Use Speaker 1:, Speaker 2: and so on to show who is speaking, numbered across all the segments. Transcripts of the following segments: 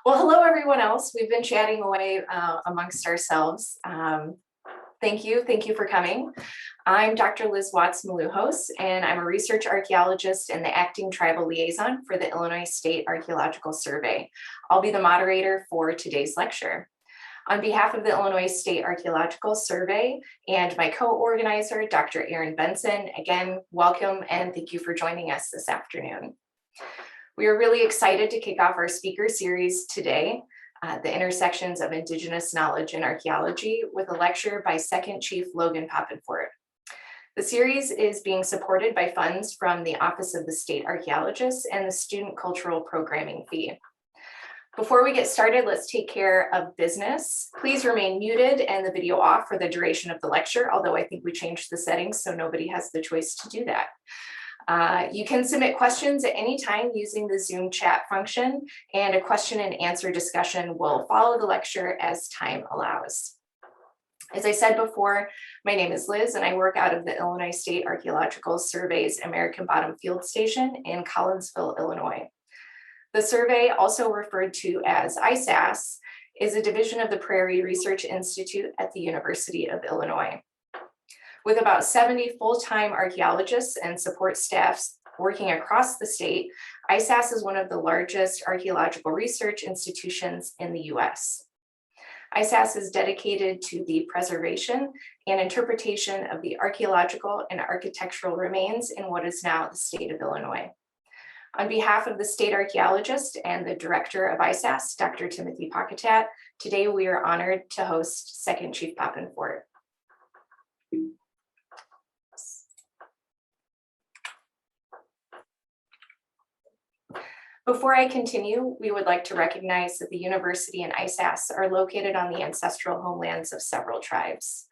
Speaker 1: Well, hello, everyone else. We've been chatting away amongst ourselves. Thank you for coming. I'm Dr. Liz Watts-Maluhos, and I'm a research archaeologist and the acting tribal liaison for the Illinois State Archaeological Survey. I'll be the moderator for today's lecture. On behalf of the Illinois State Archaeological Survey and my co-organizer, Dr. Erin Benson, again, welcome and thank you for joining us this afternoon. We are really excited to kick off our speaker series today, The Intersections of Indigenous Knowledge in Archaeology, with a lecture by Second Chief Logan Pappenfort. The series is being supported by funds from the Office of the State Archaeologist and the Student Cultural Programming Fee. Before we get started, let's take care of business. Please remain muted and the video off for the duration of the lecture, although I think we changed the settings so nobody has the choice to do that. You can submit questions at any time using the Zoom chat function, and a question and answer discussion will follow the lecture as time allows. As I said before, my name is Liz and I work out of the Illinois State Archaeological Survey's American Bottom Field Station in Collinsville, Illinois. The survey, also referred to as ISAS, is a division of the Prairie Research Institute at the University of Illinois. With about 70 full-time archaeologists and support staffs working across the state, ISAS is one of the largest archaeological research institutions in the US. ISAS is dedicated to the preservation and interpretation of the archaeological and architectural remains in what is now the state of Illinois. On behalf of the state archaeologist and the director of ISAS, Dr. Timothy Pocketat, today we are honored to host Second Chief Pappenfort. Before I continue, we would like to recognize that the university and ISAS are located on the ancestral homelands of several tribes.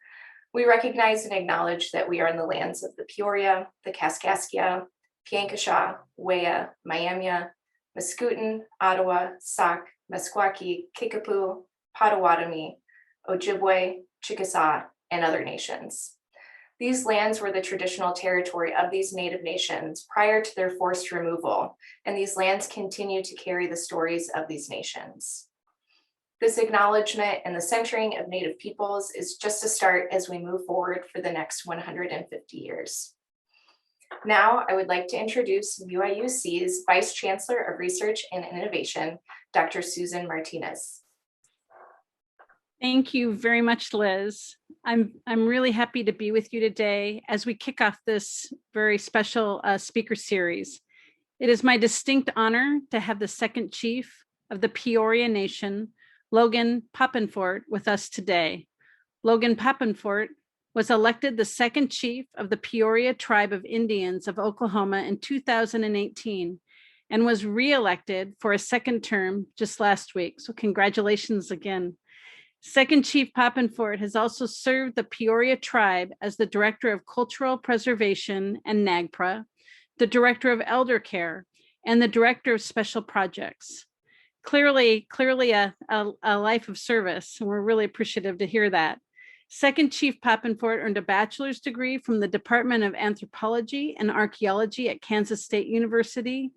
Speaker 1: We recognize and acknowledge that we are in the lands of the Peoria, the Kaskaskia, Piankashaw, Wea, Miamia, Mascoutin, Ottawa, Sauk, Meskwaki, Kickapoo, Potawatomi, Ojibwe, Chickasaw, and other nations. These lands were the traditional territory of these Native nations prior to their forced removal, and these lands continue to carry the stories of these nations. This acknowledgement and the centering of Native peoples is just a start as we move forward for the next 150 years. Now, I would like to introduce UIUC's Vice Chancellor of Research and Innovation, Dr. Susan Martinez.
Speaker 2: Thank you very much, Liz. I'm really happy to be with you today as we kick off this very special speaker series. It is my distinct honor to have the second chief of the Peoria Nation, Logan Pappenfort, with us today. Logan Pappenfort was elected the second chief of the Peoria Tribe of Indians of Oklahoma in 2018 and was re-elected for a second term just last week. So congratulations again. Second Chief Pappenfort has also served the Peoria tribe as the Director of Cultural Preservation and NAGPRA, the Director of Elder Care, and the Director of Special Projects. Clearly a life of service, and we're really appreciative to hear that. Second Chief Pappenfort earned a bachelor's degree from the Department of Anthropology and Archaeology at Kansas State University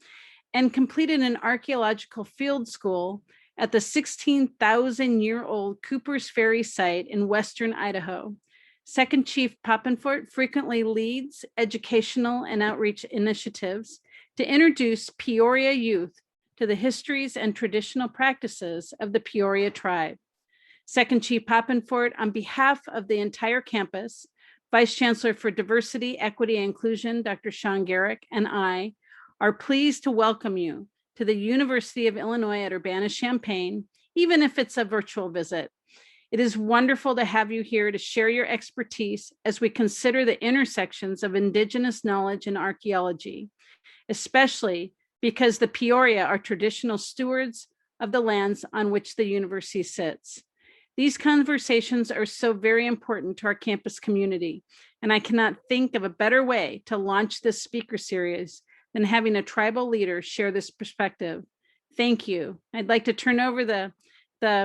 Speaker 2: and completed an archaeological field school at the 16,000-year-old Cooper's Ferry site in western Idaho. Second Chief Pappenfort frequently leads educational and outreach initiatives to introduce Peoria youth to the histories and traditional practices of the Peoria tribe. Second Chief Pappenfort, on behalf of the entire campus, Vice Chancellor for Diversity, Equity, and Inclusion, Dr. Sean Garrick, and I are pleased to welcome you to the University of Illinois at Urbana-Champaign, even if it's a virtual visit. It is wonderful to have you here to share your expertise as we consider the intersections of Indigenous knowledge and archaeology, especially because the Peoria are traditional stewards of the lands on which the university sits. These conversations are so very important to our campus community, and I cannot think of a better way to launch this speaker series than having a tribal leader share this perspective. Thank you. I'd like to turn over the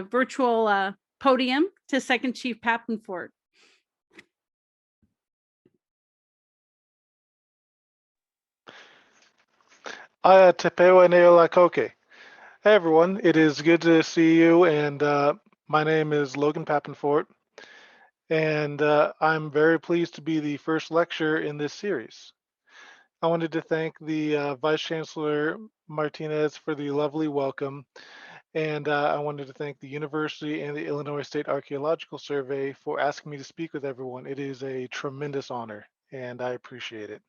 Speaker 2: virtual podium to Second Chief Pappenfort.
Speaker 3: Aya te pewa neo la koke. Hey everyone, it is good to see you, and my name is Logan Pappenfort, and I'm very pleased to be the first lecturer in this series. I wanted to thank the Vice Chancellor Martinez for the lovely welcome, and I wanted to thank the university and the Illinois State Archaeological Survey for asking me to speak with everyone. It is a tremendous honor, and I appreciate it.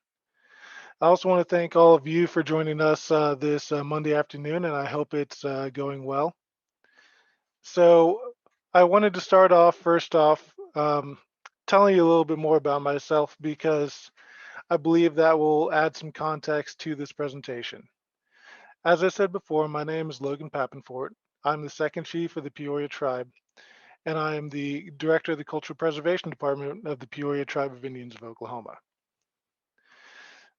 Speaker 3: I also want to thank all of you for joining us this Monday afternoon, and I hope it's going well. So I wanted to start off first off telling you a little bit more about myself because I believe that will add some context to this presentation. As I said before, my name is Logan Pappenfort. I'm the second chief of the Peoria tribe, and I am the director of the Cultural Preservation Department of the Peoria Tribe of Indians of Oklahoma.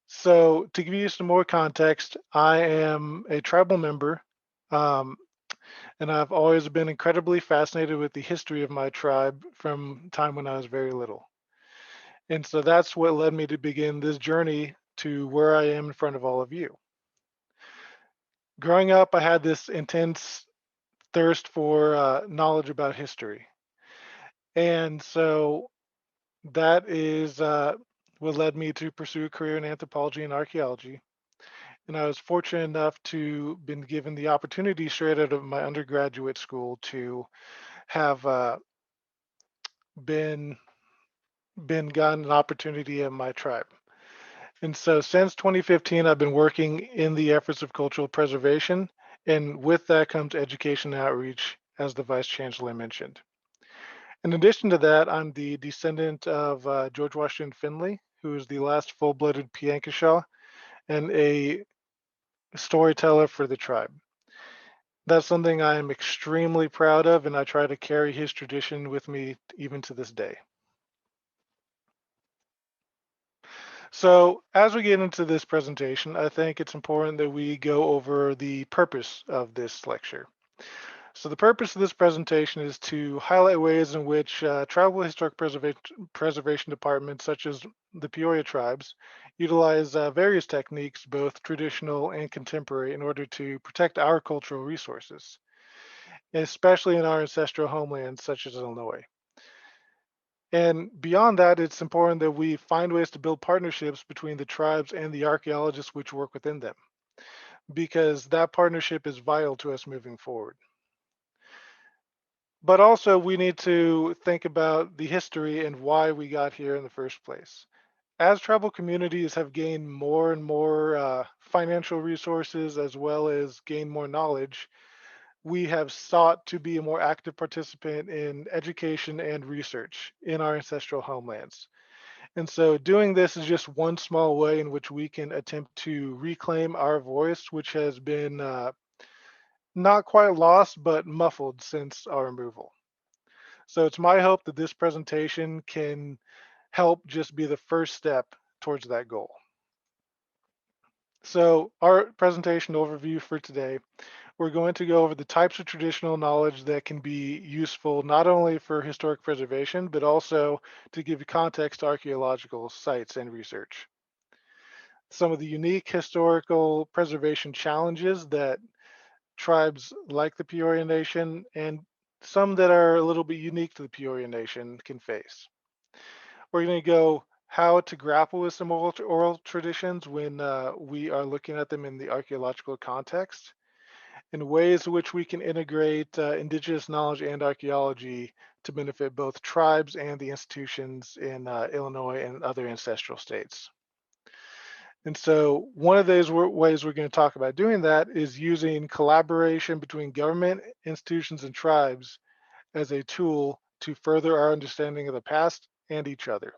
Speaker 3: So to give you some more context, I am a tribal member. Um, and I've always been incredibly fascinated with the history of my tribe from time when I was very little. And so that's what led me to begin this journey to where I am in front of all of you. Growing up, I had this intense thirst for knowledge about history. And so that is what led me to pursue a career in anthropology and archaeology. And I was fortunate enough to been given the opportunity straight out of my undergraduate school to have been been gotten an opportunity in my tribe. And so since 2015, I've been working in the efforts of cultural preservation. And with that comes education outreach, as the Vice Chancellor mentioned. In addition to that, I'm the descendant of George Washington Finley, who is the last full-blooded Piankashaw and a storyteller for the tribe. That's something I am extremely proud of, and I try to carry his tradition with me even to this day. So as we get into this presentation, I think it's important that we go over the purpose of this lecture. So the purpose of this presentation is to highlight ways in which tribal historic preservation departments, such as the Peoria tribes, utilize various techniques, both traditional and contemporary, in order to protect our cultural resources, especially in our ancestral homelands, such as Illinois. And beyond that, it's important that we find ways to build partnerships between the tribes and the archaeologists which work within them, because that partnership is vital to us moving forward. But also, we need to think about the history and why we got here in the first place. As tribal communities have gained more and more financial resources as well as gained more knowledge, we have sought to be a more active participant in education and research in our ancestral homelands. And so doing this is just one small way in which we can attempt to reclaim our voice, which has been not quite lost, but muffled since our removal. So it's my hope that this presentation can help just be the first step towards that goal. So our presentation overview for today, we're going to go over the types of traditional knowledge that can be useful not only for historic preservation, but also to give context to archaeological sites and research. Some of the unique historical preservation challenges that tribes like the Peoria Nation and some that are a little bit unique to the Peoria Nation can face. We're going to go how to grapple with some oral traditions when we are looking at them in the archaeological context, and ways in which we can integrate indigenous knowledge and archaeology to benefit both tribes and the institutions in Illinois and other ancestral states. And so one of those ways we're going to talk about doing that is using collaboration between government, institutions, and tribes as a tool to further our understanding of the past and each other.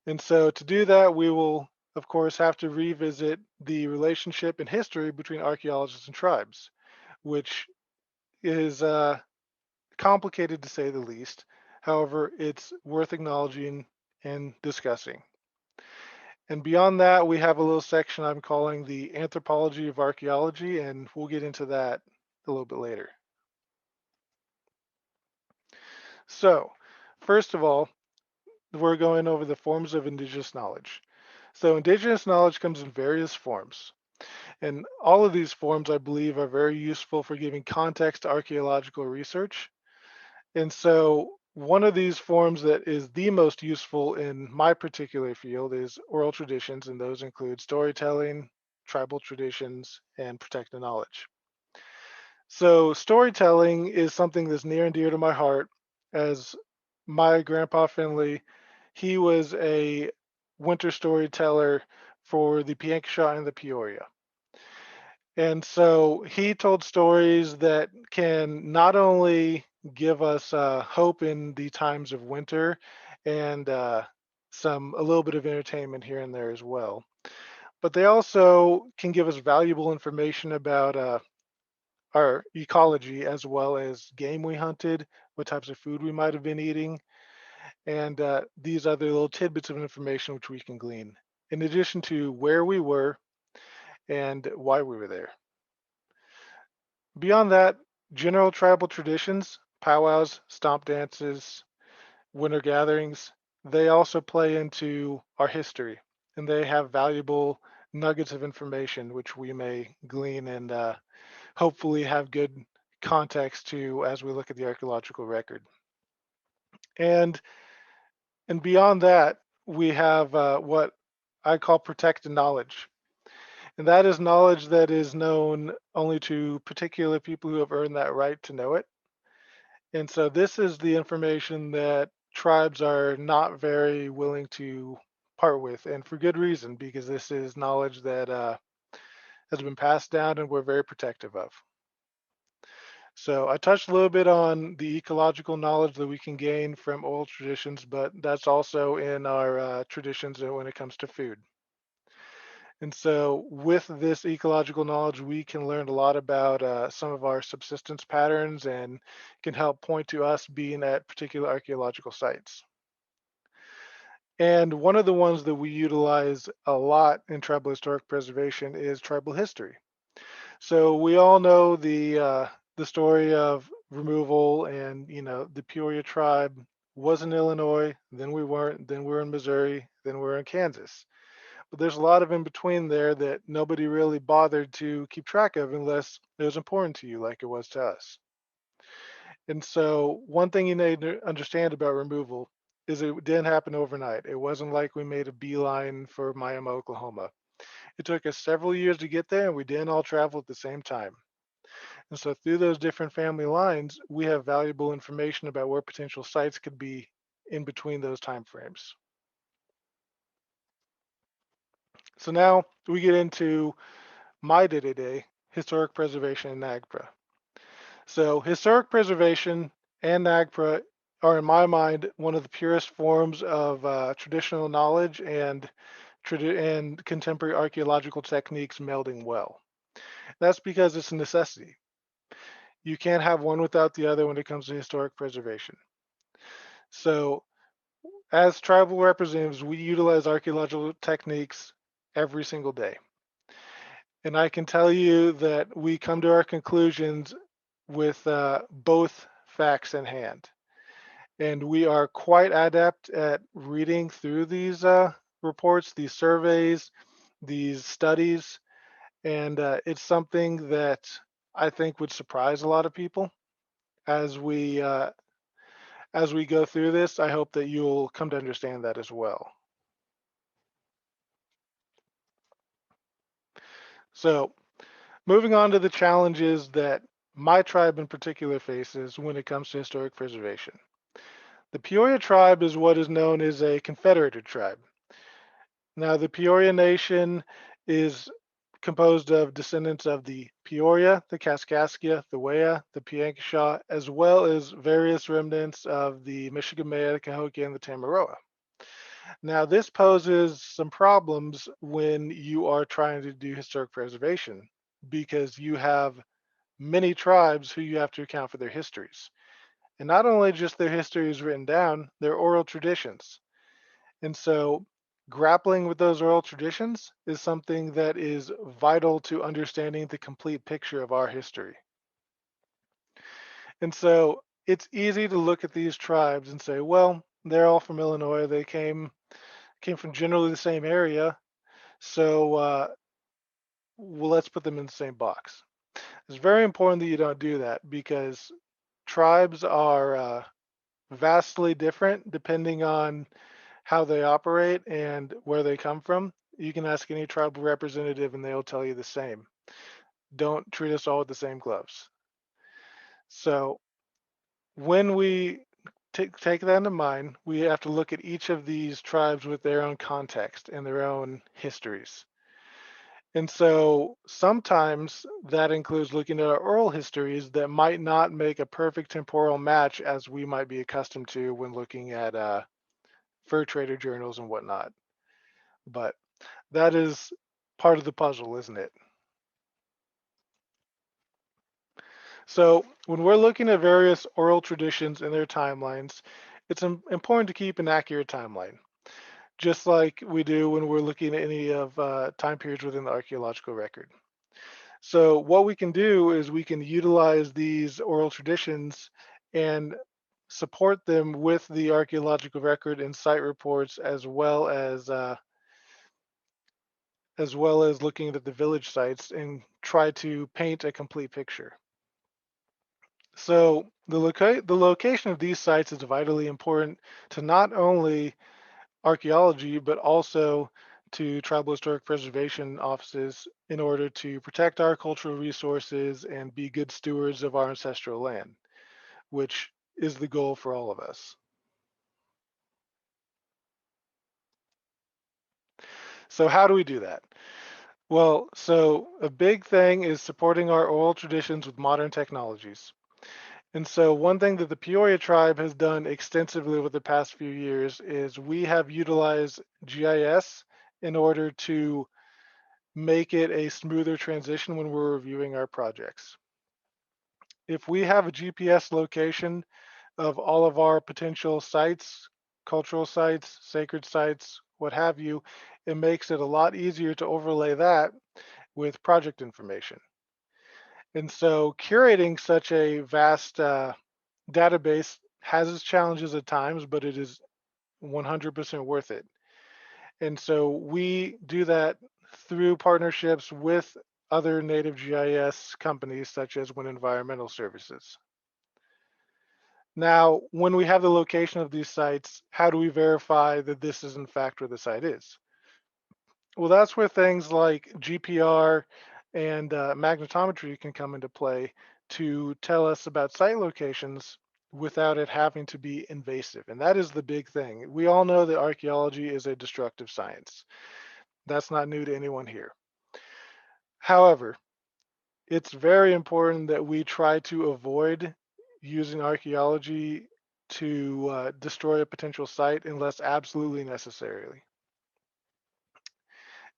Speaker 3: And so to do that, we will, of course, have to revisit the relationship and history between archaeologists and tribes, which is complicated to say the least. However, it's worth acknowledging and discussing. And beyond that, we have a little section I'm calling the anthropology of archaeology, and we'll get into that a little bit later. So, first of all, we're going over the forms of indigenous knowledge. So indigenous knowledge comes in various forms. And all of these forms, I believe, are very useful for giving context to archaeological research. And so one of these forms that is the most useful in my particular field is oral traditions, and those include storytelling, tribal traditions, and protected knowledge. So storytelling is something that's near and dear to my heart, as my grandpa Finley, he was a winter storyteller for the Piankashaw and the Peoria. And so he told stories that can not only give us hope in the times of winter and a little bit of entertainment here and there as well, but they also can give us valuable information about our ecology as well as game we hunted, what types of food we might have been eating, and these other little tidbits of information which we can glean, in addition to where we were and why we were there. Beyond that, general tribal traditions, powwows, stomp dances, winter gatherings, they also play into our history, and they have valuable nuggets of information which we may glean and hopefully have good context to as we look at the archaeological record. And and beyond that, we have what I call protected knowledge. And that is knowledge that is known only to particular people who have earned that right to know it. And so this is the information that tribes are not very willing to part with, and for good reason, because this is knowledge that has been passed down and we're very protective of. So I touched a little bit on the ecological knowledge that we can gain from oral traditions, but that's also in our traditions when it comes to food. And so with this ecological knowledge, we can learn a lot about some of our subsistence patterns and can help point to us being at particular archaeological sites. And one of the ones that we utilize a lot in tribal historic preservation is tribal history. So we all know the story of removal, and the Peoria tribe was in Illinois, then we weren't, then we were in Missouri, then we were in Kansas. But there's a lot of in between there that nobody really bothered to keep track of unless it was important to you, like it was to us. And so one thing you need to understand about removal is it didn't happen overnight. It wasn't like we made a beeline for Miami, Oklahoma. It took us several years to get there, and we didn't all travel at the same time. And so through those different family lines, we have valuable information about where potential sites could be in between those time frames. So now we get into my day-to-day historic preservation in NAGPRA. So historic preservation and NAGPRA are, in my mind, one of the purest forms of traditional knowledge and contemporary archaeological techniques melding well. That's because it's a necessity. You can't have one without the other when it comes to historic preservation. So as tribal representatives, we utilize archaeological techniques every single day. And I can tell you that we come to our conclusions with both facts in hand. And we are quite adept at reading through these reports, these surveys, these studies, and it's something that I think would surprise a lot of people as we go through this. I hope that you'll come to understand that as well. So, moving on to the challenges that my tribe in particular faces when it comes to historic preservation. The Peoria tribe is what is known as a confederated tribe. Now, the Peoria Nation is composed of descendants of the Peoria, the Kaskaskia, the Wea, the Piankashaw, as well as various remnants of the Michigammea, the Cahokia, and the Tamaroa. Now, this poses some problems when you are trying to do historic preservation because you have many tribes who you have to account for their histories. And not only just their histories written down, their oral traditions. And so grappling with those oral traditions is something that is vital to understanding the complete picture of our history. And so it's easy to look at these tribes and say, well, they're all from Illinois. They came from generally the same area. So well, let's put them in the same box. It's very important that you don't do that because tribes are vastly different depending on how they operate and where they come from. You can ask any tribal representative and they'll tell you the same. Don't treat us all with the same gloves. So when we take that into mind, we have to look at each of these tribes with their own context and their own histories. And so sometimes that includes looking at our oral histories that might not make a perfect temporal match as we might be accustomed to when looking at fur trader journals and whatnot. But that is part of the puzzle, isn't it? So when we're looking at various oral traditions and their timelines, it's important to keep an accurate timeline, just like we do when we're looking at any of time periods within the archaeological record. So what we can do is we can utilize these oral traditions and support them with the archaeological record and site reports, as well as looking at the village sites and try to paint a complete picture. So the location of these sites is vitally important to not only archaeology, but also to tribal historic preservation offices in order to protect our cultural resources and be good stewards of our ancestral land, which is the goal for all of us. So how do we do that? Well, so a big thing is supporting our oral traditions with modern technologies. And so one thing that the Peoria tribe has done extensively over the past few years is we have utilized GIS in order to make it a smoother transition when we're reviewing our projects. If we have a GPS location of all of our potential sites, cultural sites, sacred sites, what have you, it makes it a lot easier to overlay that with project information. And so curating such a vast database has its challenges at times, but it is 100% worth it. And so we do that through partnerships with other native GIS companies such as Wind Environmental Services. Now, when we have the location of these sites, how do we verify that this is in fact where the site is? Well, that's where things like GPR and magnetometry can come into play to tell us about site locations without it having to be invasive. And that is the big thing. We all know that archaeology is a destructive science. That's not new to anyone here. However, it's very important that we try to avoid using archaeology to destroy a potential site unless absolutely necessary.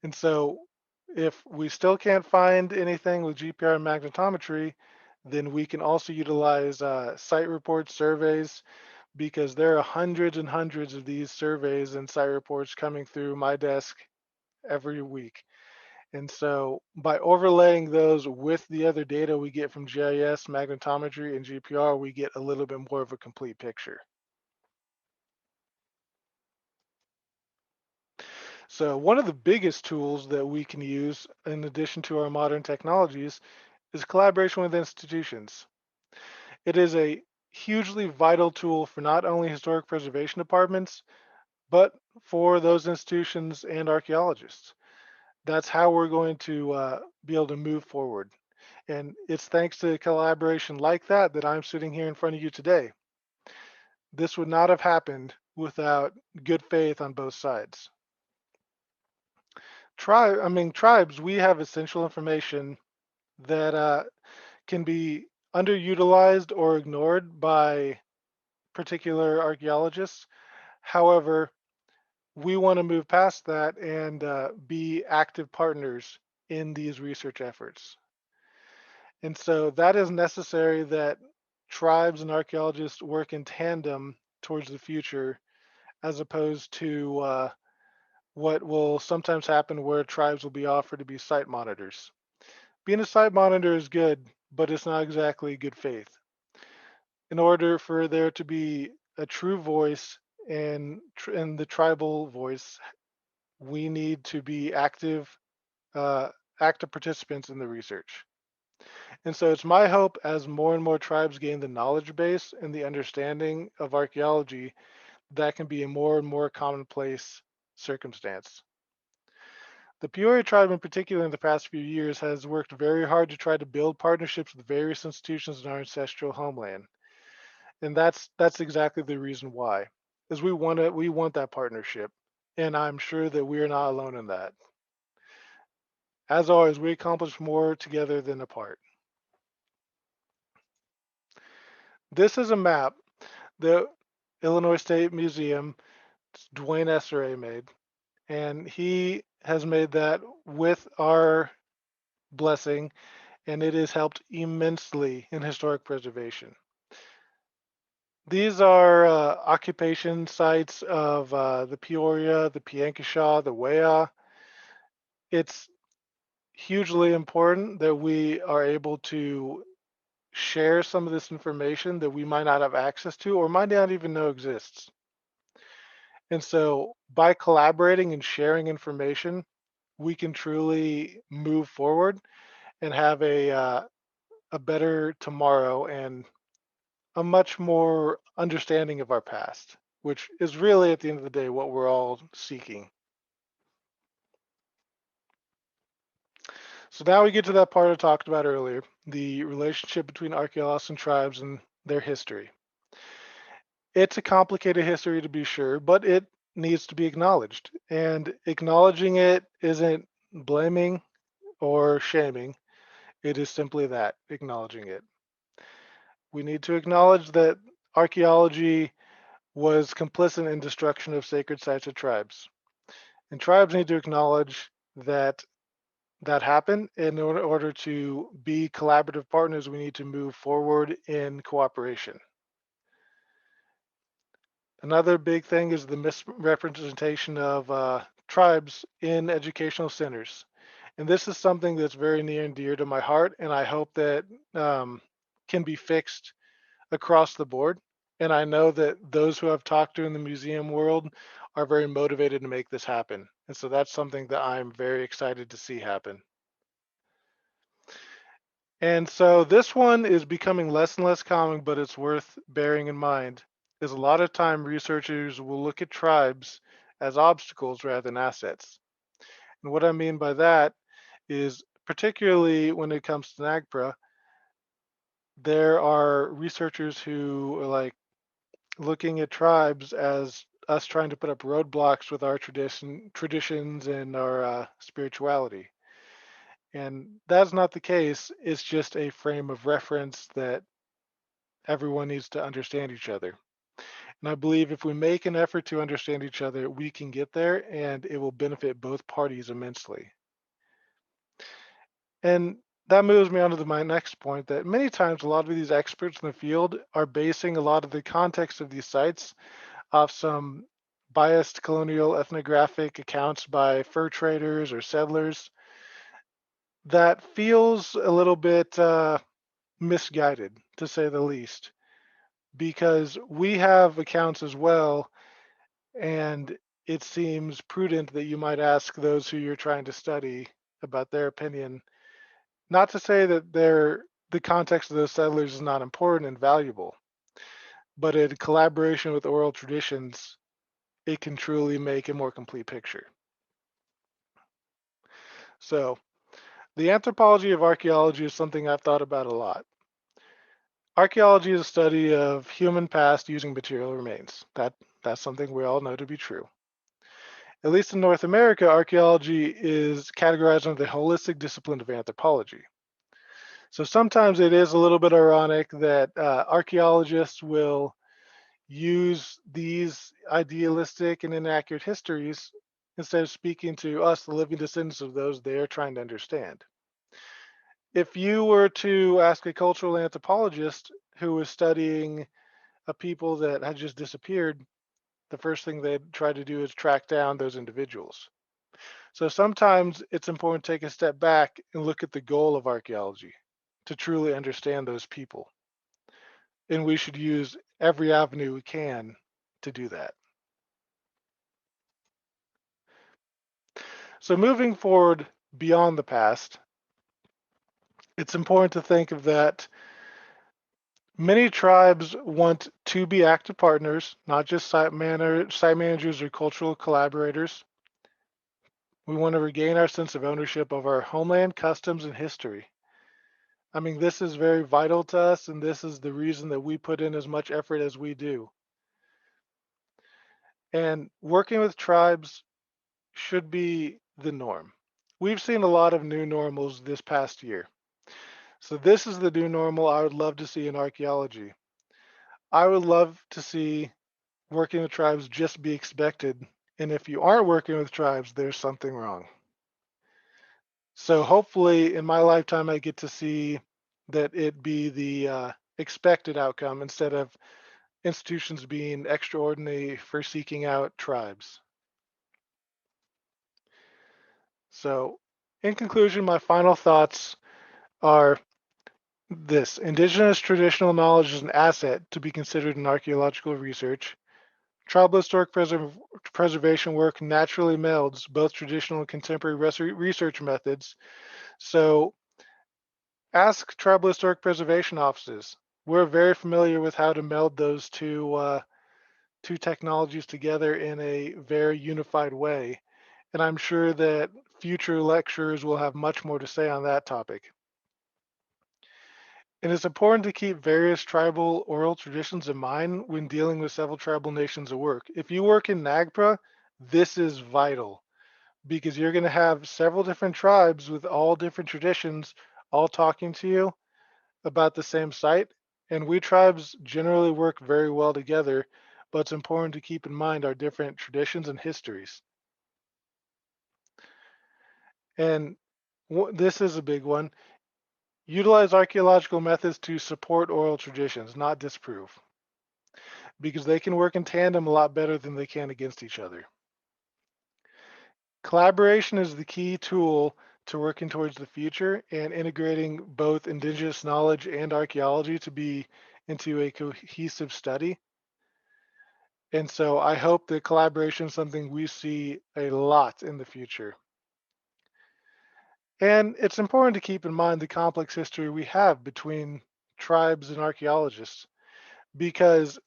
Speaker 3: And so if we still can't find anything with GPR and magnetometry, then we can also utilize site reports, surveys, because there are hundreds and hundreds of these surveys and site reports coming through my desk every week. And so by overlaying those with the other data we get from GIS, magnetometry, and GPR, we get a little bit more of a complete picture. So one of the biggest tools that we can use in addition to our modern technologies is collaboration with institutions. It is a hugely vital tool for not only historic preservation departments, but for those institutions and archaeologists. That's how we're going to be able to move forward. And it's thanks to collaboration like that that I'm sitting here in front of you today. This would not have happened without good faith on both sides. Tribes, we have essential information that can be underutilized or ignored by particular archaeologists. However, we want to move past that and be active partners in these research efforts. And so that is necessary that tribes and archaeologists work in tandem towards the future, as opposed to what will sometimes happen where tribes will be offered to be site monitors. Being a site monitor is good, but it's not exactly good faith. In order for there to be a true voice and the tribal voice, we need to be active active participants in the research. And so it's my hope as more and more tribes gain the knowledge base and the understanding of archaeology, that can be a more and more commonplace circumstance. The Peoria tribe in particular in the past few years has worked very hard to try to build partnerships with various institutions in our ancestral homeland. And that's exactly the reason why. Is we want that partnership. And I'm sure that we are not alone in that. As always, we accomplish more together than apart. This is a map that Illinois State Museum Dwayne Essere made, and he has made that with our blessing, and it has helped immensely in historic preservation. These are occupation sites of the Peoria, the Piankashaw, the Wea. It's hugely important that we are able to share some of this information that we might not have access to or might not even know exists. And so by collaborating and sharing information, we can truly move forward and have a better tomorrow and a much more understanding of our past, which is really at the end of the day what we're all seeking. So now we get to that part I talked about earlier, the relationship between archaeologists and tribes and their history. It's a complicated history to be sure, but it needs to be acknowledged. And acknowledging it isn't blaming or shaming. It is simply that, acknowledging it. We need to acknowledge that archaeology was complicit in destruction of sacred sites of tribes. And tribes need to acknowledge that that happened. In order to be collaborative partners, we need to move forward in cooperation. Another big thing is the misrepresentation of tribes in educational centers. And this is something that's very near and dear to my heart, and I hope that can be fixed across the board. And I know that those who I've talked to in the museum world are very motivated to make this happen. And so that's something that I'm very excited to see happen. And so this one is becoming less and less common, but it's worth bearing in mind, is a lot of time researchers will look at tribes as obstacles rather than assets. And what I mean by that is, particularly when it comes to NAGPRA, there are researchers who are like looking at tribes as us trying to put up roadblocks with our traditions and our spirituality. And that's not the case. It's just a frame of reference that everyone needs to understand each other. And I believe if we make an effort to understand each other, we can get there and it will benefit both parties immensely. And that moves me on to my next point, that many times a lot of these experts in the field are basing a lot of the context of these sites off some biased colonial ethnographic accounts by fur traders or settlers that feels a little bit misguided, to say the least, because we have accounts as well, and it seems prudent that you might ask those who you're trying to study about their opinion. Not to say that the context of those settlers is not important and valuable, but in collaboration with oral traditions, it can truly make a more complete picture. So, the anthropology of archaeology is something I've thought about a lot. Archaeology is a study of human past using material remains. That's something we all know to be true. At least in North America, archaeology is categorized under the holistic discipline of anthropology. So sometimes it is a little bit ironic that archaeologists will use these idealistic and inaccurate histories instead of speaking to us, the living descendants of those they are trying to understand. If you were to ask a cultural anthropologist who was studying a people that had just disappeared, the first thing they'd try to do is track down those individuals. So sometimes it's important to take a step back and look at the goal of archaeology to truly understand those people. And we should use every avenue we can to do that. So moving forward beyond the past, it's important to think of that many tribes want to be active partners, not just site managers or cultural collaborators. We want to regain our sense of ownership of our homeland, customs, and history. I mean, this is very vital to us, and this is the reason that we put in as much effort as we do. And working with tribes should be the norm. We've seen a lot of new normals this past year. So this is the new normal I would love to see in archaeology. I would love to see working with tribes just be expected. And if you aren't working with tribes, there's something wrong. So hopefully in my lifetime, I get to see that it be the expected outcome instead of institutions being extraordinary for seeking out tribes. So in conclusion, my final thoughts are this: Indigenous traditional knowledge is an asset to be considered in archaeological research. Tribal historic preservation work naturally melds both traditional and contemporary research methods. So ask tribal historic preservation offices. We're very familiar with how to meld those two technologies together in a very unified way. And I'm sure that future lecturers will have much more to say on that topic. It is important to keep various tribal oral traditions in mind when dealing with several tribal nations at work. If you work in NAGPRA, this is vital because you're going to have several different tribes with all different traditions all talking to you about the same site. And we tribes generally work very well together, but it's important to keep in mind our different traditions and histories. And this is a big one. Utilize archaeological methods to support oral traditions, not disprove, because they can work in tandem a lot better than they can against each other. Collaboration is the key tool to working towards the future and integrating both Indigenous knowledge and archaeology to be into a cohesive study. And so I hope that collaboration is something we see a lot in the future. And it's important to keep in mind the complex history we have between tribes and archaeologists because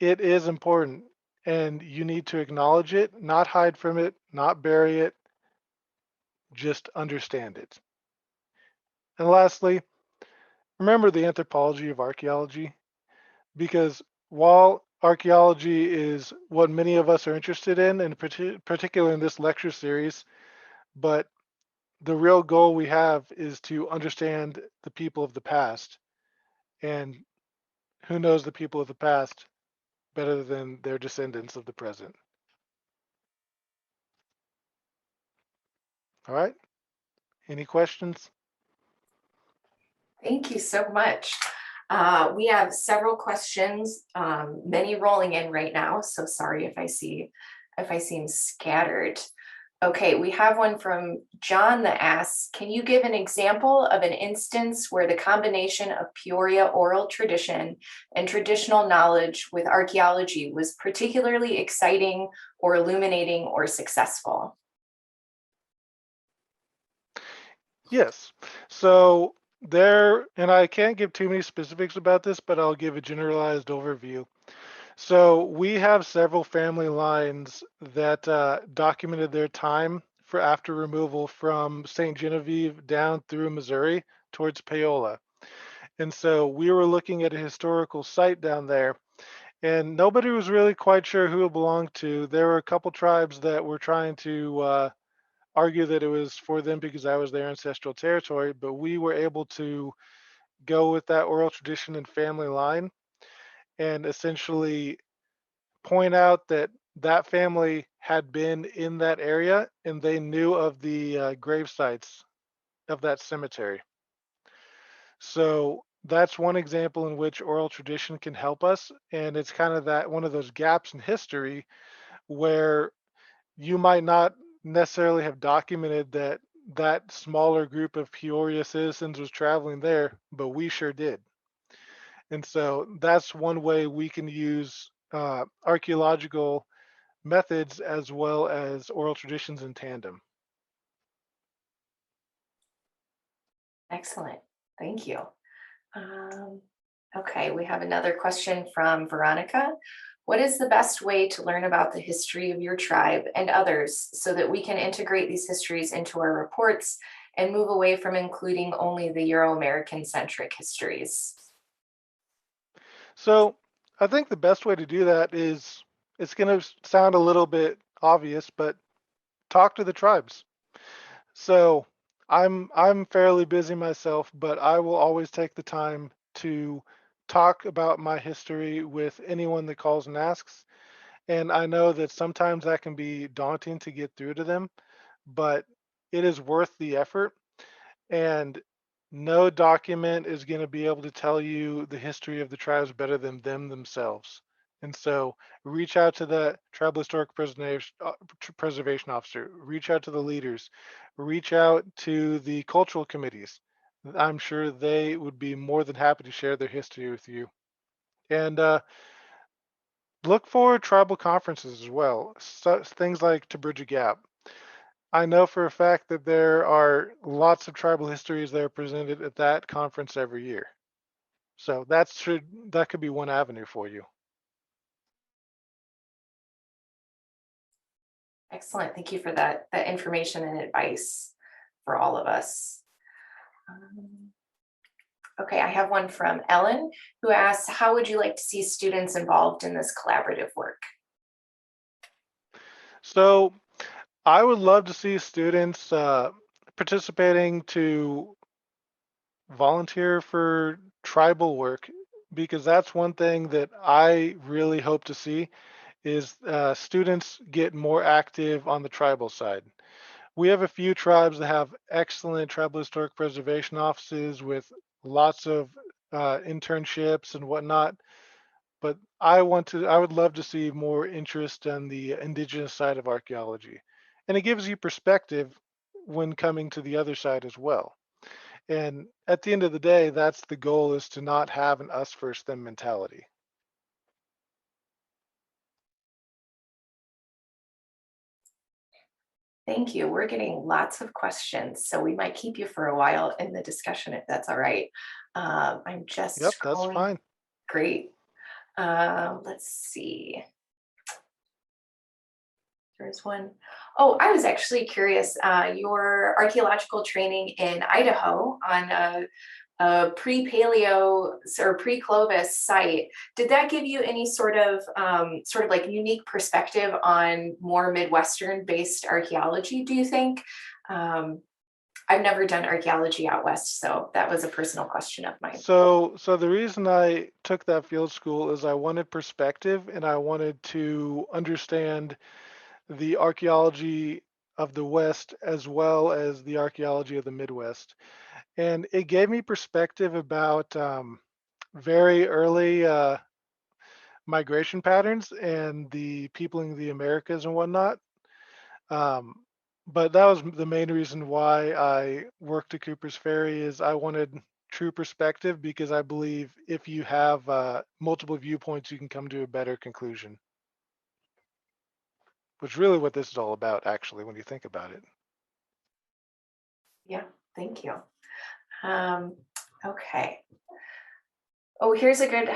Speaker 3: it is important and you need to acknowledge it, not hide from it, not bury it, just understand it. And lastly, remember the anthropology of archaeology because while archaeology is what many of us are interested in, and particularly in this lecture series, but the real goal we have is to understand the people of the past. And who knows the people of the past better than their descendants of the present? All right. Any questions?
Speaker 1: Thank you so much. We have several questions, many rolling in right now. So sorry if I seem scattered. Okay, we have one from John that asks, can you give an example of an instance where the combination of Peoria oral tradition and traditional knowledge with archaeology was particularly exciting or illuminating or successful?
Speaker 3: Yes. So there, and I can't give too many specifics about this, but I'll give a generalized overview. So we have several family lines that documented their time for after removal from St. Genevieve down through Missouri towards Peoria. And so we were looking at a historical site down there, and nobody was really quite sure who it belonged to. There were a couple tribes that were trying to argue that it was for them because that was their ancestral territory, but we were able to go with that oral tradition and family line and essentially point out that that family had been in that area and they knew of the grave sites of that cemetery. So that's one example in which oral tradition can help us. And it's kind of that one of those gaps in history where you might not necessarily have documented that that smaller group of Peoria citizens was traveling there, but we sure did. And so that's one way we can use archaeological methods as well as oral traditions in tandem.
Speaker 1: Excellent. Thank you. Okay, we have another question from Veronica. What is the best way to learn about the history of your tribe and others so that we can integrate these histories into our reports and move away from including only the Euro-American centric histories?
Speaker 3: So I think the best way to do that is, it's going to sound a little bit obvious, but talk to the tribes. So I'm fairly busy myself, but I will always take the time to talk about my history with anyone that calls and asks. And I know that sometimes that can be daunting to get through to them, but it is worth the effort. And no document is going to be able to tell you the history of the tribes better than them themselves. And so reach out to the tribal historic preservation officer, reach out to the leaders, reach out to the cultural committees. I'm sure they would be more than happy to share their history with you. And look for tribal conferences as well, so, things like To Bridge a Gap. I know for a fact that there are lots of tribal histories that are presented at that conference every year. So that could be one avenue for you.
Speaker 1: Excellent. Thank you for that information and advice for all of us. Okay, I have one from Ellen who asks, how would you like to see students involved in this collaborative work?
Speaker 3: So I would love to see students participating to volunteer for tribal work, because that's one thing that I really hope to see is students get more active on the tribal side. We have a few tribes that have excellent tribal historic preservation offices with lots of internships and whatnot, but I would love to see more interest on the indigenous side of archaeology. And it gives you perspective when coming to the other side as well. And at the end of the day, that's the goal, is to not have an us first them mentality.
Speaker 1: Thank you. We're getting lots of questions, so we might keep you for a while in the discussion if that's all right. I'm just
Speaker 3: Yep, that's
Speaker 1: scrolling.
Speaker 3: fine.
Speaker 1: Great. Let's see. There's one. Oh, I was actually curious. Your archaeological training in Idaho on a pre-paleo or pre-Clovis site, did that give you any sort of like unique perspective on more Midwestern based archaeology, do you think? I've never done archaeology out west, so that was a personal question of mine.
Speaker 3: So the reason I took that field school is I wanted perspective, and I wanted to understand the archaeology of the West as well as the archaeology of the Midwest. And it gave me perspective about very early migration patterns and the peopling of the Americas and whatnot. Um, but that was the main reason why I worked at Cooper's Ferry, is I wanted true perspective, because I believe if you have multiple viewpoints, you can come to a better conclusion. Which is really what this is all about, actually, when you think about it.
Speaker 1: Yeah, thank you. Okay. Oh, here's a good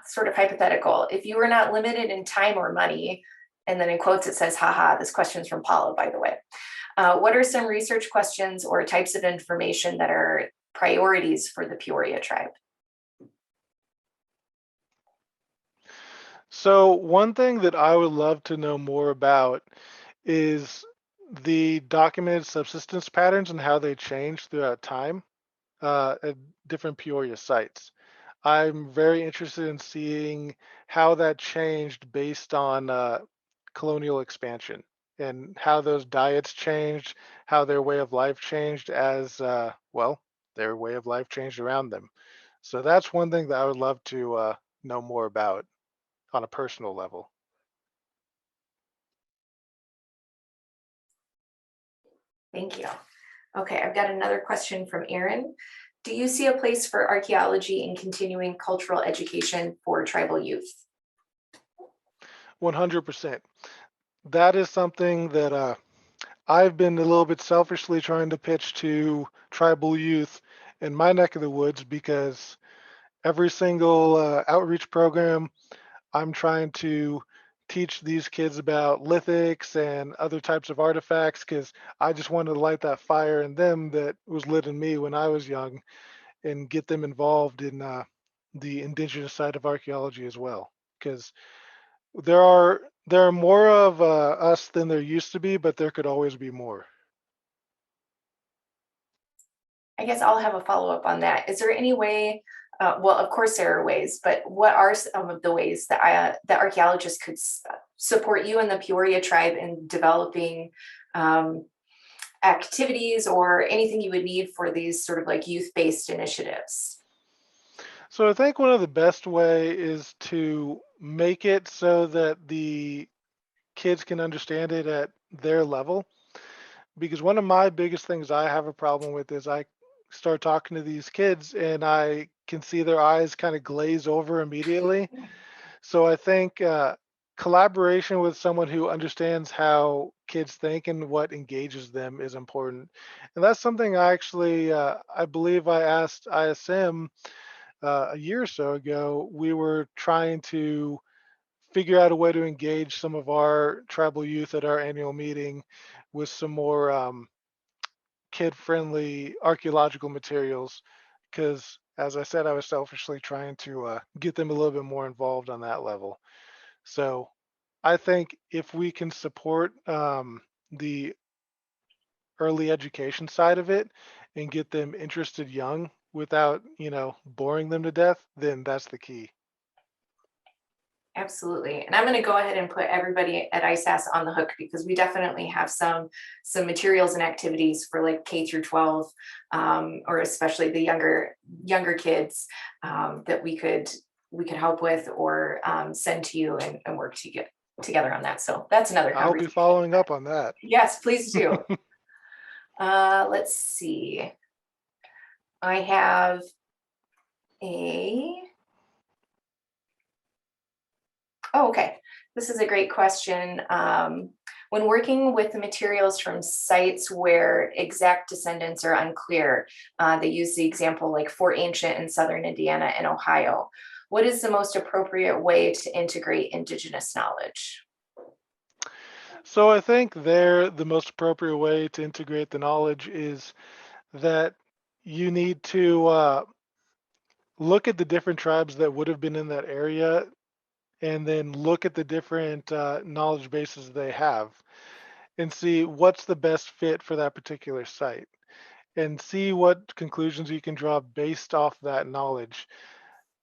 Speaker 1: sort of hypothetical. If you were not limited in time or money, and then in quotes it says, haha, this question's from Paula, by the way. What are some research questions or types of information that are priorities for the Peoria tribe?
Speaker 3: So one thing that I would love to know more about is the documented subsistence patterns and how they change throughout time at different Peoria sites. I'm very interested in seeing how that changed based on colonial expansion, and how those diets changed, how their way of life changed as, well, their way of life changed around them. So that's one thing that I would love to know more about on a personal level.
Speaker 1: Thank you. Okay, I've got another question from Aaron. Do you see a place for archaeology in continuing cultural education for tribal youth?
Speaker 3: 100%. That is something that I've been a little bit selfishly trying to pitch to tribal youth, in my neck of the woods, because every single outreach program, I'm trying to teach these kids about lithics and other types of artifacts, because I just wanted to light that fire in them that was lit in me when I was young, and get them involved in the indigenous side of archaeology as well. Because there are more of us than there used to be, but there could always be more.
Speaker 1: I guess I'll have a follow-up on that. Is there any way, well, of course there are ways, but what are some of the ways that that archaeologists could support you and the Peoria tribe in developing activities or anything you would need for these sort of like youth-based initiatives?
Speaker 3: So I think one of the best way is to make it so that the kids can understand it at their level. Because one of my biggest things I have a problem with is I start talking to these kids and I can see their eyes kind of glaze over immediately. So I think collaboration with someone who understands how kids think and what engages them is important. And that's something I actually, I believe I asked ISM a year or so ago. We were trying to figure out a way to engage some of our tribal youth at our annual meeting with some more kid-friendly archaeological materials, because as I said, I was selfishly trying to get them a little bit more involved on that level. So I think if we can support the early education side of it and get them interested young without, boring them to death, then that's the key.
Speaker 1: Absolutely. And I'm going to go ahead and put everybody at ISAS on the hook because we definitely have some materials and activities for like K through 12, or especially the younger kids, that we could help with or send to you and work to get together on that. So that's another
Speaker 3: I'll be
Speaker 1: conversation.
Speaker 3: following up on that.
Speaker 1: Yes, please do. Let's see. I have okay. This is a great question. When working with the materials from sites where exact descendants are unclear, they use the example like Fort Ancient in southern Indiana and Ohio. What is the most appropriate way to integrate Indigenous knowledge?
Speaker 3: So I think there, the most appropriate way to integrate the knowledge is that you need to look at the different tribes that would have been in that area, and then look at the different knowledge bases they have and see what's the best fit for that particular site, and see what conclusions you can draw based off that knowledge.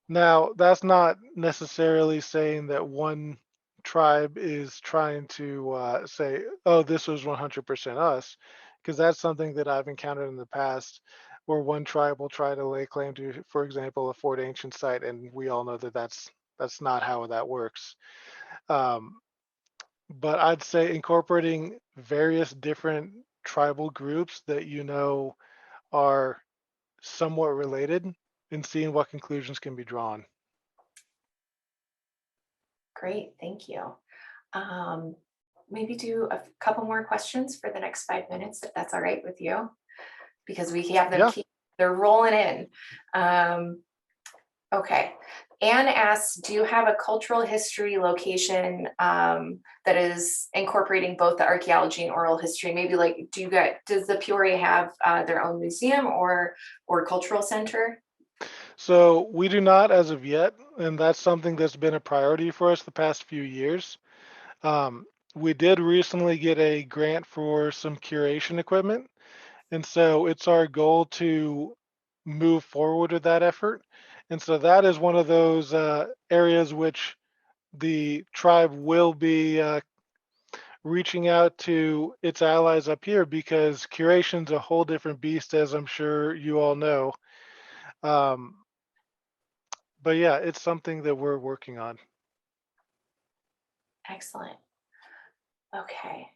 Speaker 3: Now, that's not necessarily saying that one tribe is trying to say, oh, this was 100% us, because that's something that I've encountered in the past, where one tribe will try to lay claim to, for example, a Fort Ancient site, and we all know that that's not how that works. Um, but I'd say incorporating various different tribal groups that are somewhat related, and seeing what conclusions can be drawn.
Speaker 1: Great, thank you. Maybe do a couple more questions for the next 5 minutes, if that's all right with you, because we have them
Speaker 3: Yeah.
Speaker 1: they're rolling in. Okay. Anne asks, do you have a cultural history location that is incorporating both the archaeology and oral history? Maybe like, does the Peoria have their own museum or cultural center?
Speaker 3: So we do not as of yet, and that's something that's been a priority for us the past few years. Um, we did recently get a grant for some curation equipment, and so it's our goal to move forward with that effort. And so that is one of those areas which the tribe will be reaching out to its allies up here, because curation's a whole different beast, as I'm sure you all know. Um, but yeah, it's something that we're working on.
Speaker 1: Excellent. Okay.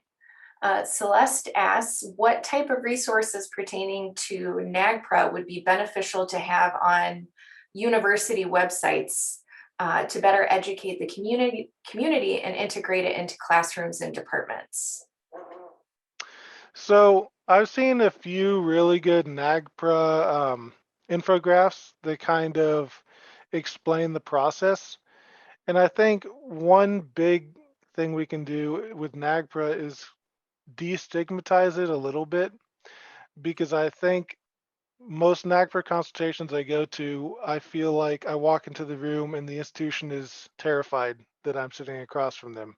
Speaker 1: Celeste asks, what type of resources pertaining to NAGPRA would be beneficial to have on university websites to better educate the community and integrate it into classrooms and departments?
Speaker 3: So I've seen a few really good NAGPRA infographics that kind of explain the process. And I think one big thing we can do with NAGPRA is destigmatize it a little bit, because I think most NAGPRA consultations I go to, I feel like I walk into the room and the institution is terrified that I'm sitting across from them.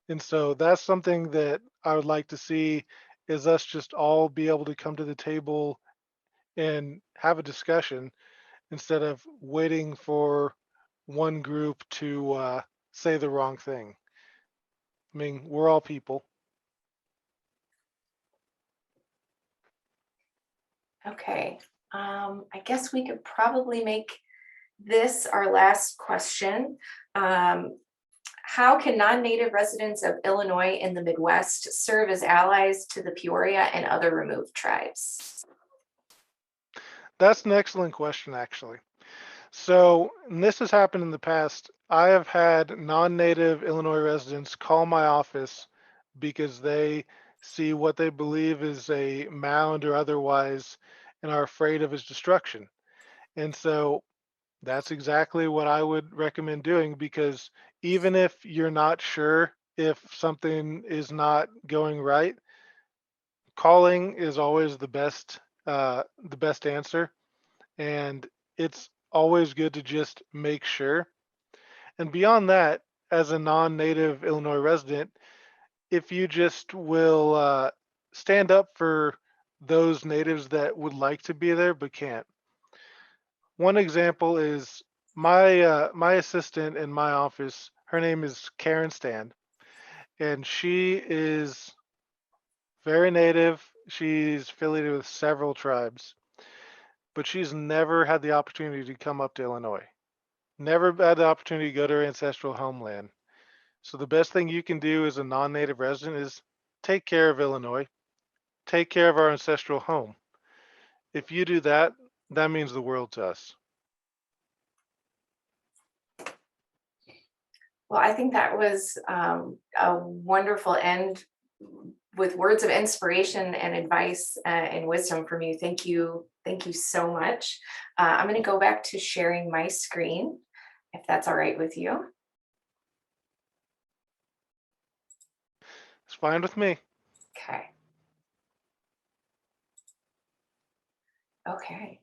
Speaker 3: And so that's something that I would like to see, is us just all be able to come to the table and have a discussion instead of waiting for one group to say the wrong thing. I mean, we're all people.
Speaker 1: Okay, I guess we could probably make this our last question. How can non-native residents of Illinois in the Midwest serve as allies to the Peoria and other removed tribes?
Speaker 3: That's an excellent question, actually. So, and this has happened in the past. I have had non-native Illinois residents call my office because they see what they believe is a mound or otherwise and are afraid of its destruction. And so that's exactly what I would recommend doing, because even if you're not sure if something is not going right, calling is always the best answer. And it's always good to just make sure. And beyond that, as a non-native Illinois resident, if you just will stand up for those natives that would like to be there but can't. One example is my assistant in my office. Her name is Karen Stand, and she is very native. She's affiliated with several tribes, but she's never had the opportunity to come up to Illinois. Never had the opportunity to go to her ancestral homeland. So the best thing you can do as a non-native resident is take care of Illinois, take care of our ancestral home. If you do that, that means the world to us.
Speaker 1: Well, I think that was a wonderful end with words of inspiration and advice and wisdom from you. Thank you. Thank you so much. I'm going to go back to sharing my screen, if that's all right with you.
Speaker 3: It's fine with me.
Speaker 1: Okay. Okay.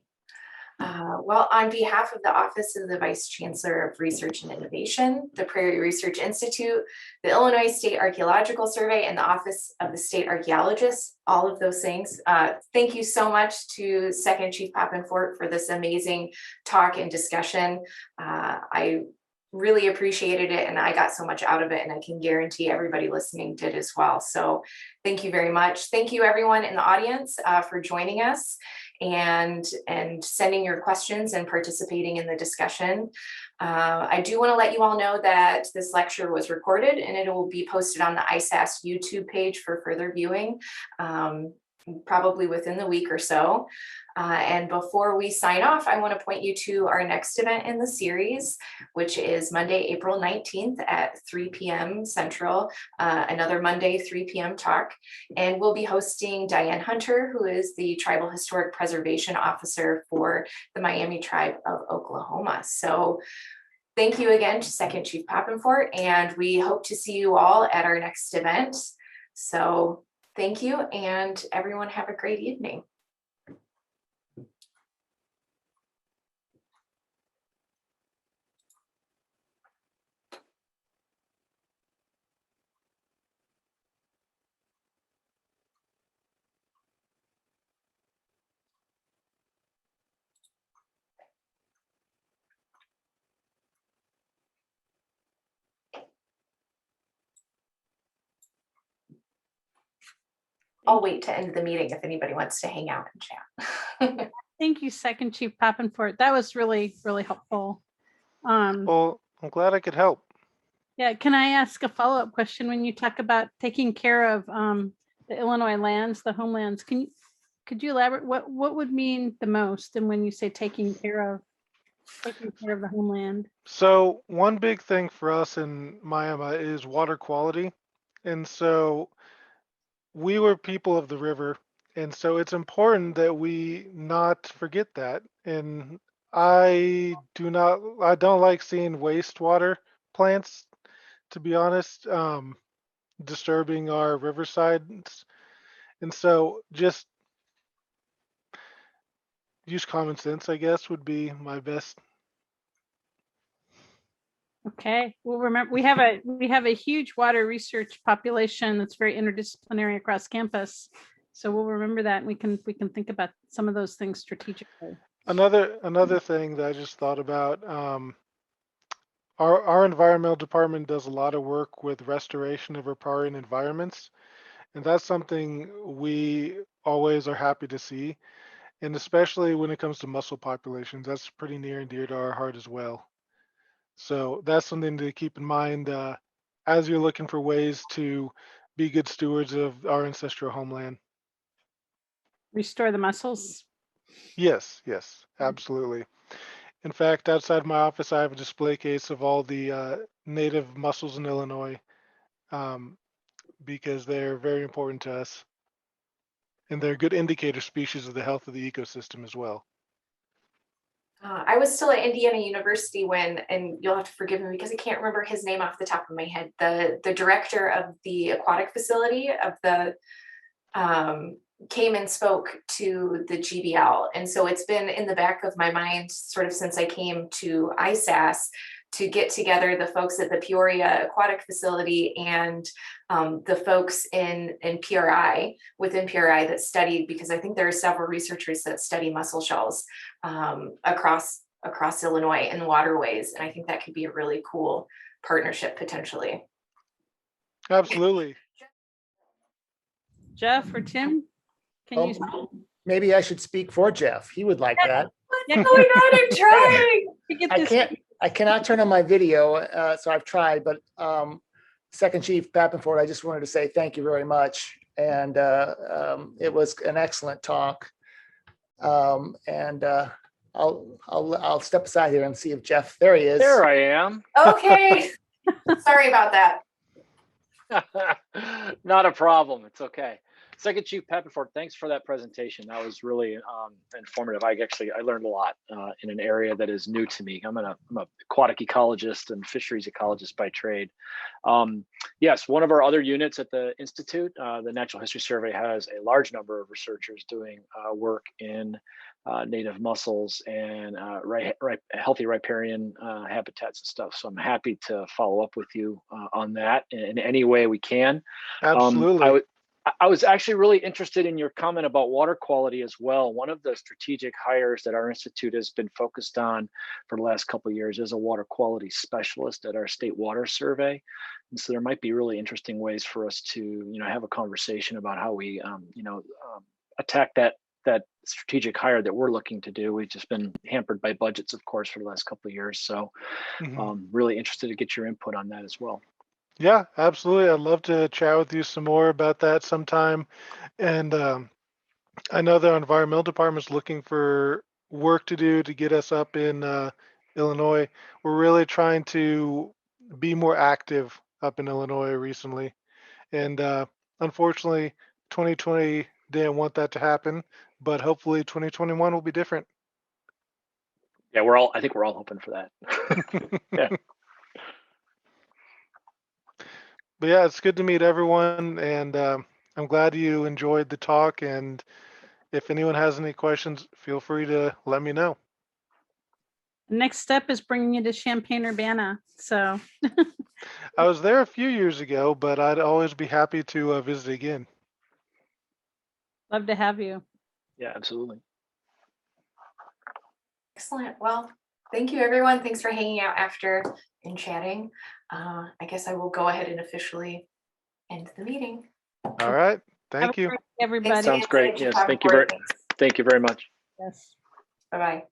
Speaker 1: Well, on behalf of the Office of the Vice Chancellor of Research and Innovation, the Prairie Research Institute, the Illinois State Archaeological Survey, and the Office of the State Archaeologist, all of those things, thank you so much to Second Chief Pappenfort for this amazing talk and discussion. I really appreciated it, and I got so much out of it, and I can guarantee everybody listening did as well. So thank you very much. Thank you everyone in the audience for joining us and sending your questions and participating in the discussion. I do want to let you all know that this lecture was recorded and it will be posted on the ISAS YouTube page for further viewing, probably within the week or so. And before we sign off, I want to point you to our next event in the series, which is Monday, April 19th at 3 p.m. Central, another Monday, 3 p.m. talk. And we'll be hosting Diane Hunter, who is the Tribal Historic Preservation Officer for the Miami Tribe of Oklahoma. So thank you again to Second Chief Pappenfort, and we hope to see you all at our next event. So thank you, and everyone have a great evening. I'll wait to end the meeting if anybody wants to hang out and chat.
Speaker 2: Thank you, Second Chief Pappenfort. That was really, really helpful.
Speaker 3: Well, I'm glad I could help.
Speaker 2: Yeah, can I ask a follow-up question? When you talk about taking care of the Illinois lands, the homelands, could you elaborate what would mean the most? And when you say taking care of the homeland?
Speaker 3: So one big thing for us in Miami is water quality. And so we were people of the river, And so it's important that we not forget that. And I don't like seeing wastewater plants, to be honest, disturbing our riversides. And so just use common sense, I guess, would be my best.
Speaker 2: Okay, we'll remember we have a huge water research population that's very interdisciplinary across campus. So we'll remember that, and we can think about some of those things strategically.
Speaker 3: Another thing that I just thought about, our environmental department does a lot of work with restoration of riparian environments, and that's something we always are happy to see. And especially when it comes to mussel populations, that's pretty near and dear to our heart as well. So that's something to keep in mind as you're looking for ways to be good stewards of our ancestral homeland.
Speaker 2: Restore the mussels.
Speaker 3: Yes, yes, absolutely. In fact, outside my office, I have a display case of all the native mussels in Illinois um, because they're very important to us. And they're good indicator species of the health of the ecosystem as well.
Speaker 1: I was still at Indiana University when, and you'll have to forgive me because I can't remember his name off the top of my head, the director of the aquatic facility of the came and spoke to the GBL. And so it's been in the back of my mind sort of since I came to ISAS to get together the folks at the Peoria aquatic facility and the folks in PRI, within PRI that studied, because I think there are several researchers that study mussel shells across Illinois and waterways. And I think that could be a really cool partnership potentially.
Speaker 3: Absolutely.
Speaker 2: Jeff or Tim, can you?
Speaker 4: Maybe I should speak for Jeff. He would like that.
Speaker 1: What's going on? I'm trying.
Speaker 4: I cannot turn on my video, so I've tried, but Second Chief Pappenfort, I just wanted to say thank you very much. And it was an excellent talk. And I'll step aside here and see if Jeff, there he is.
Speaker 5: There I am.
Speaker 1: Okay. Sorry about that.
Speaker 5: Not a problem. It's okay. Second Chief Pappenfort, thanks for that presentation. That was really informative. I learned a lot in an area that is new to me. I'm an aquatic ecologist and fisheries ecologist by trade. Yes, one of our other units at the Institute, the Natural History Survey, has a large number of researchers doing work in native mussels and healthy riparian habitats and stuff. So I'm happy to follow up with you on that in any way we can.
Speaker 3: Absolutely.
Speaker 5: I was actually really interested in your comment about water quality as well. One of the strategic hires that our institute has been focused on for the last couple of years is a water quality specialist at our state water survey. And so there might be really interesting ways for us to, have a conversation about how we, attack that strategic hire that we're looking to do. We've just been hampered by budgets, of course, for the last couple of years. So really interested to get your input on that as well.
Speaker 3: Yeah, absolutely. I'd love to chat with you some more about that sometime. And I know the environmental department is looking for work to do to get us up in Illinois. We're really trying to be more active up in Illinois recently. And unfortunately, 2020 didn't want that to happen, but hopefully 2021 will be different.
Speaker 5: Yeah, I think we're all hoping for that. Yeah.
Speaker 3: But yeah, it's good to meet everyone, and I'm glad you enjoyed the talk. And if anyone has any questions, feel free to let me know.
Speaker 2: Next step is bringing you to Champaign-Urbana. So
Speaker 3: I was there a few years ago, but I'd always be happy to visit again.
Speaker 2: Love to have you.
Speaker 5: Yeah, absolutely.
Speaker 1: Excellent. Well, thank you, everyone. Thanks for hanging out after and chatting. I guess I will go ahead and officially end the meeting.
Speaker 3: All right. Thank you.
Speaker 2: Everybody.
Speaker 5: Sounds great. Yes, thank you very much.
Speaker 2: Yes.
Speaker 1: Bye-bye.